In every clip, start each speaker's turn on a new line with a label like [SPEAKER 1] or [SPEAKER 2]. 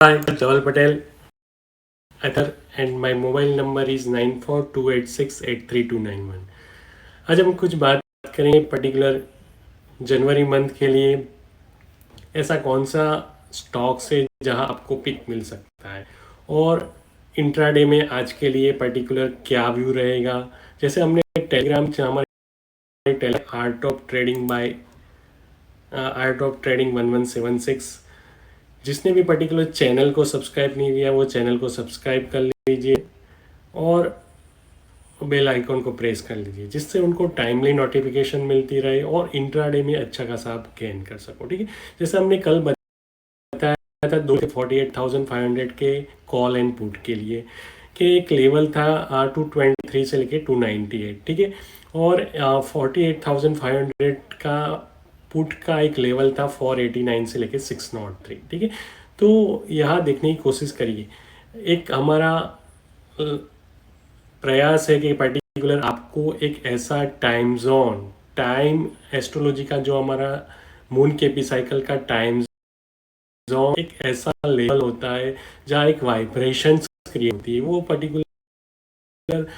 [SPEAKER 1] Hi, Dhaval Patel, Athar, and my mobile number is 9428683291। आज हम कुछ बात करेंगे पर्टिकुलर जनवरी मंथ के लिए। ऐसा कौन सा स्टॉक है जहां आपको पिक मिल सकता है, और इंट्राडे में आज के लिए पर्टिकुलर क्या व्यू रहेगा। जैसे हमने टेलीग्राम से हमारे आर्ट ऑफ ट्रेडिंग 1176, जिसने भी पर्टिकुलर चैनल को सब्सक्राइब नहीं किया वो चैनल को सब्सक्राइब कर लीजिए और बेल आइकॉन को प्रेस कर लीजिए, जिससे उनको टाइमली नोटिफिकेशन मिलती रहे और इंट्राडे में अच्छा खासा आप गेन कर सको। ठीक है, जैसे हमने कल बताया था 248,500 के कॉल एंड पुट के लिए कि एक लेवल था 223 से लेके 298। ठीक है, और 48,500 का पुट का एक लेवल था 489 से लेके 603। ठीक है, तो यहाँ देखने की कोशिश करिए। एक हमारा प्रयास है कि पर्टिकुलर आपको एक ऐसा टाइम जोन, टाइम एस्ट्रोलॉजी का जो हमारा मून के पी साइकिल का टाइम जोन, एक ऐसा लेवल होता है जहाँ एक वाइब्रेशन क्रिएट होती है। वो पर्टिकुलर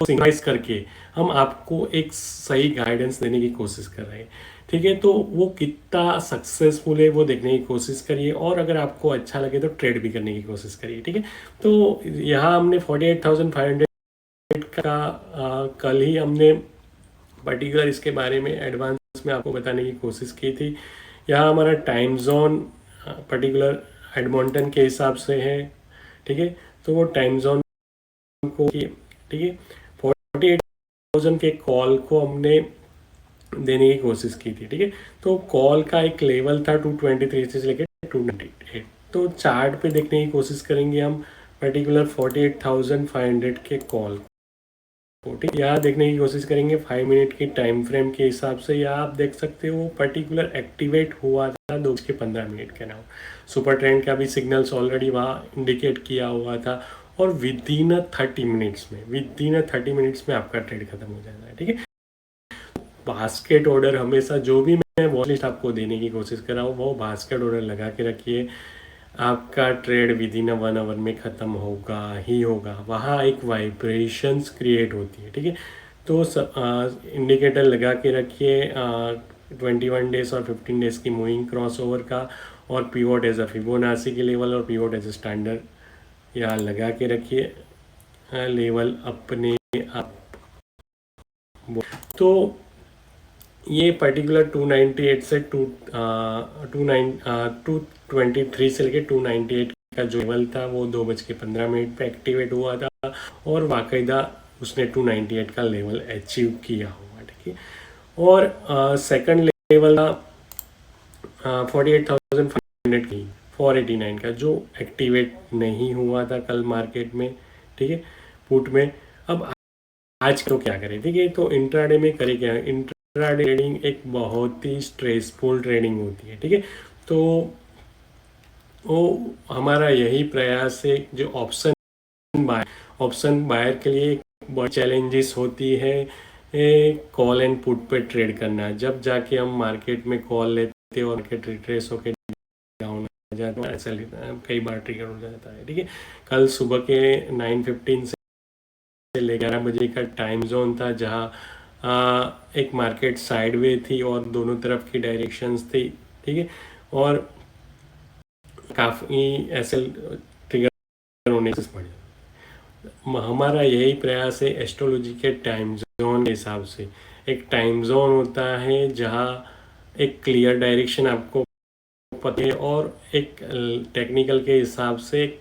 [SPEAKER 1] सिंक्राइज करके हम आपको एक सही गाइडेंस देने की कोशिश कर रहे हैं। ठीक है, तो वो कितना सक्सेसफुल है वो देखने की कोशिश करिए, और अगर आपको अच्छा लगे तो ट्रेड भी करने की कोशिश करिए। ठीक है, तो यहाँ हमने 48,500 का कल ही हमने पर्टिकुलर इसके बारे में एडवांस में आपको बताने की कोशिश की थी। यहाँ हमारा टाइम जोन पर्टिकुलर एडमॉन्टन के हिसाब से है। ठीक है, तो वो टाइम जोन को, ठीक है, 48,000 के कॉल को हमने देने की कोशिश की थी। ठीक है, तो कॉल का एक लेवल था 223 से लेकर 298। तो चार्ट पे देखने की कोशिश करेंगे हम पर्टिकुलर 48,500 के कॉल को। ठीक, यहाँ देखने की कोशिश करेंगे 5 मिनट की टाइम फ्रेम के हिसाब से। यहाँ आप देख सकते हो पर्टिकुलर एक्टिवेट हुआ था 2:15 के नाउ। सुपर ट्रेंड का भी सिग्नल्स ऑलरेडी वहाँ इंडिकेट किया हुआ था, और विद इन 30 मिनट्स में आपका ट्रेड खत्म हो जाता है। ठीक है, बास्केट ऑर्डर हमेशा, जो भी मैं वॉच लिस्ट आपको देने की कोशिश कर रहा हूँ, वो बास्केट ऑर्डर लगा के रखिए। आपका ट्रेड विद इन 1 आवर में ख़त्म होगा ही होगा। वहाँ एक वाइब्रेशंस क्रिएट होती है। ठीक है, तो इंडिकेटर लगा के रखिए 21 डेज और 15 डेज की मूविंग क्रॉस ओवर का, और पीवोट एज अ फिबोनाची के लेवल और पीवोट एज अ स्टैंडर्ड यहाँ लगा के रखिए लेवल अपने आप। तो ये पर्टिकुलर 298 से 223 से लेके 298 का जो लेवल था वो 2:15 पे एक्टिवेट हुआ था, और बाकायदा उसने 298 का लेवल अचीव किया हुआ। ठीक है, और सेकंड लेवल था 48,500 की 489 का, जो एक्टिवेट नहीं हुआ था कल मार्केट में। ठीक है, पुट में। अब आज तो क्या करें। ठीक है, तो इंट्राडे में करें क्या। इंट्राडे ट्रेडिंग एक बहुत ही स्ट्रेसफुल ट्रेडिंग होती है। ठीक है, तो वो हमारा यही प्रयास है, जो ऑप्शन बायर के लिए बड़ी चैलेंजेस होती है कॉल एंड पुट पे ट्रेड करना। जब जाके हम मार्केट में कॉल लेते हैं और मार्केट रिट्रेस होकर डाउन आ जाता है, ऐसा कई बार ट्रिगर हो जाता है। ठीक है, कल सुबह के 9:15 से 11 बजे का टाइम जोन था, जहाँ एक मार्केट साइडवे थी और दोनों तरफ की डायरेक्शंस थी। ठीक है, और काफ़ी ऐसे ट्रिगर होने से बढ़। हमारा यही प्रयास है एस्ट्रोलॉजी के टाइम जोन के हिसाब से। एक टाइम जोन होता है जहाँ एक क्लियर डायरेक्शन आपको पता है, और एक टेक्निकल के हिसाब से एक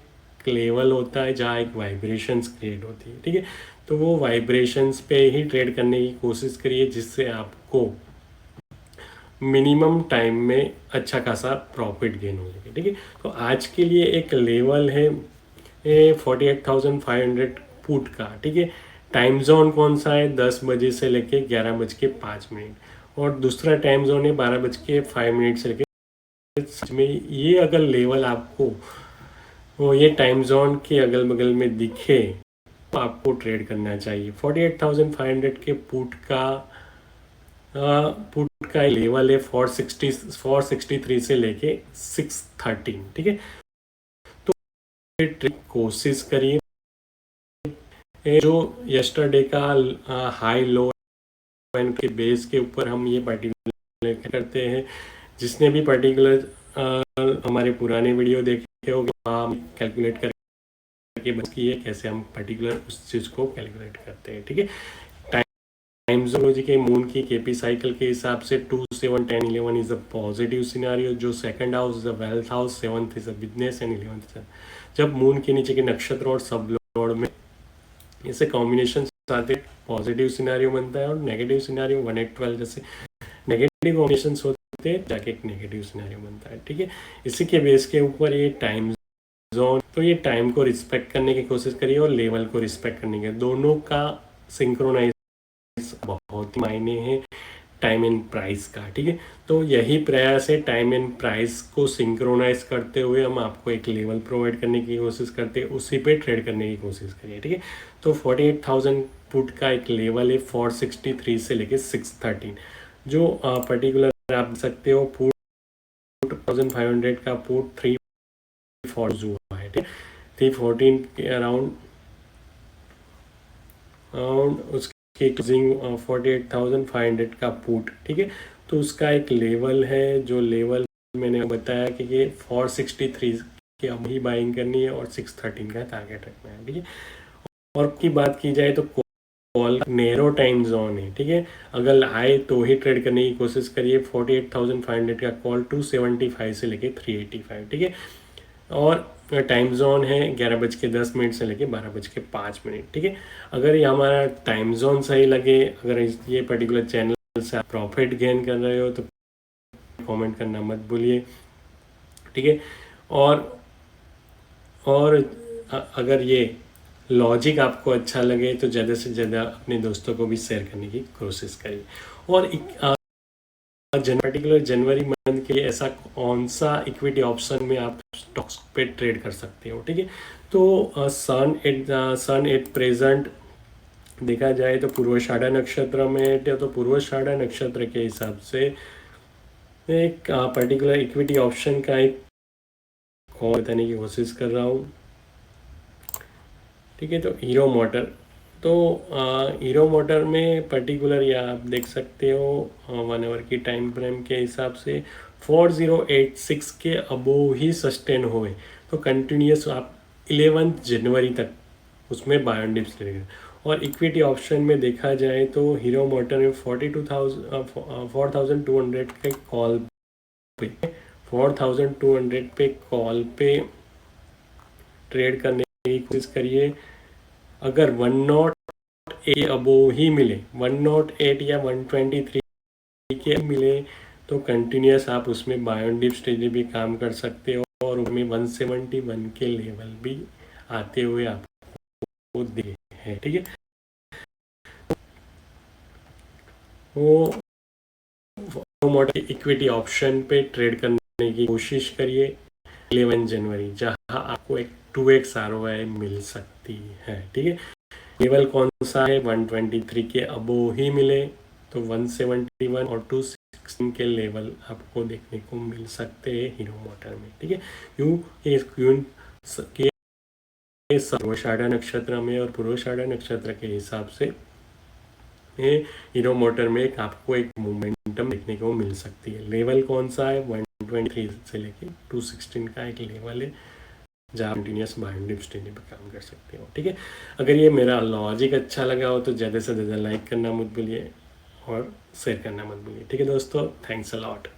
[SPEAKER 1] लेवल होता है जहाँ एक वाइब्रेशंस क्रिएट होती है। ठीक है, तो वो वाइब्रेशंस पे ही ट्रेड करने की कोशिश करिए, जिससे आपको मिनिमम टाइम में अच्छा खासा प्रॉफिट गेन हो सके। ठीक है, तो आज के लिए एक लेवल है 48,500 पुट का। ठीक है, टाइम जोन कौन सा है, 10 बजे से लेके 11:05, और दूसरा टाइम जोन है 12:05 से लेके में। ये अगर लेवल आपको वो ये टाइम जोन के अगल बगल में दिखे तो आपको ट्रेड करना चाहिए। 48,500 के पुट का लेवल है 463 से लेके 613। ठीक है, ट्रिक कोशिश करिए। ये जो यस्टरडे का हाई लो एंड के बेस के ऊपर हम ये पर्टिकुलर करते हैं। जिसने भी पर्टिकुलर हमारे पुराने वीडियो देखे होंगे, वहाँ हम कैलकुलेट करके बस की है कैसे हम पर्टिकुलर उस चीज़ को कैलकुलेट करते हैं। ठीक है, टाइम जोनोलॉजी के मून की केपी साइकिल के हिसाब से 2, 7, 10, 11 इज अ पॉजिटिव सिनारियो। जो second house is a wealth house, 7th is a business and 11th जब मून के नीचे के नक्षत्र और सब लॉर्ड में ऐसे कॉम्बिनेशन आते पॉजिटिव सिनारियो बनता है, और नेगेटिव सिनारियो 1, 8, 12 जैसे नेगेटिव कॉम्बिनेशन होते हैं जाके एक नेगेटिव सिनारियो बनता है। ठीक है, इसी के बेस के ऊपर ये टाइम जोन, तो ये टाइम को रिस्पेक्ट करने की कोशिश करिए और लेवल को रिस्पेक्ट करने के, दोनों का सिंक्रोनाइज बहुत ही मायने हैं टाइम एंड प्राइस का। ठीक है, तो यही प्रयास है, टाइम एंड प्राइस को सिंक्रोनाइज करते हुए हम आपको एक लेवल प्रोवाइड करने की कोशिश करते हैं, उसी पे ट्रेड करने की कोशिश करिए। ठीक है, तो 48,000 पुट का एक लेवल है 463 से लेके 613, जो पर्टिकुलर आप सकते हो पुट 1500 का पुट 340 हुआ है। ठीक है, 314 के अराउंड उसके क्लोजिंग 48,500 का पुट। ठीक है, तो उसका एक लेवल है, जो लेवल मैंने बताया कि ये 463 की अब ही बाइंग करनी है और 613 का टारगेट रखना है। ठीक है, और की बात की जाए तो कॉल नेरो टाइम जोन है। ठीक है, अगर आए तो ही ट्रेड करने की कोशिश करिए। 48,500 का कॉल 275 से लेके 385। ठीक है, और टाइम जोन है 11:10 से लेके 12:05। ठीक है, अगर ये हमारा टाइम जोन सही लगे, अगर ये पर्टिकुलर चैनल से आप प्रॉफिट गेन कर रहे हो तो कमेंट करना मत भूलिए। ठीक है, और अगर ये लॉजिक आपको अच्छा लगे तो ज़्यादा से ज़्यादा अपने दोस्तों को भी शेयर करने की कोशिश करिए। और पर्टिकुलर जनवरी मंथ के लिए ऐसा कौन सा इक्विटी ऑप्शन में आप स्टॉक्स पे ट्रेड कर सकते हो। ठीक है, तो सन एट प्रेजेंट देखा जाए तो पूर्वाषाढ़ा नक्षत्र में, तो पूर्वाषाढ़ा नक्षत्र के हिसाब से एक पर्टिकुलर इक्विटी ऑप्शन का एक कॉल बताने की कोशिश कर रहा हूँ। ठीक है, तो हीरो मोटर, तो हीरो मोटर में पर्टिकुलर या आप देख सकते हो 1 आवर की टाइम फ्रेम के हिसाब से 4086 के अबो ही सस्टेन हुए तो कंटिन्यूस आप 11 जनवरी तक उसमें बाय ऑन डिप्स लेगा। और इक्विटी ऑप्शन में देखा जाए तो हीरो मोटर में 4,200 के कॉल पे 4,200 पे कॉल पे ट्रेड करने की कोशिश करिए। अगर 108 अबो ही मिले, 108 या 123 के मिले तो कंटिन्यूस आप उसमें बाय ऑन डिप स्टेज भी काम कर सकते हो, और उसमें 171 के लेवल भी आते हुए आपको दिखे हैं। ठीक है, वो मॉडल इक्विटी ऑप्शन पे ट्रेड करने की कोशिश करिए 11 जनवरी, जहां आपको एक 2x ROI मिल सकती है। ठीक है, लेवल कौन सा है, 123 के अबो ही मिले तो 171 और 216 के लेवल आपको देखने को मिल सकते हैं हीरो मोटर में। ठीक है, पूर्वाषाढ़ा नक्षत्र में और पूर्वाषाढ़ा नक्षत्र के हिसाब से हीरो मोटर में आपको एक मोमेंटम देखने को मिल सकती है। लेवल कौन सा है, 123 से लेके 216 का एक लेवल है जहाँ कंटिन्यूस बाइंड डिप्स पर काम कर सकते हो। ठीक है, अगर ये मेरा लॉजिक अच्छा लगा हो तो ज़्यादा से ज़्यादा लाइक करना मत भूलिए और शेयर करना मत भूलिए। ठीक है दोस्तों, थैंक्स अ लॉट।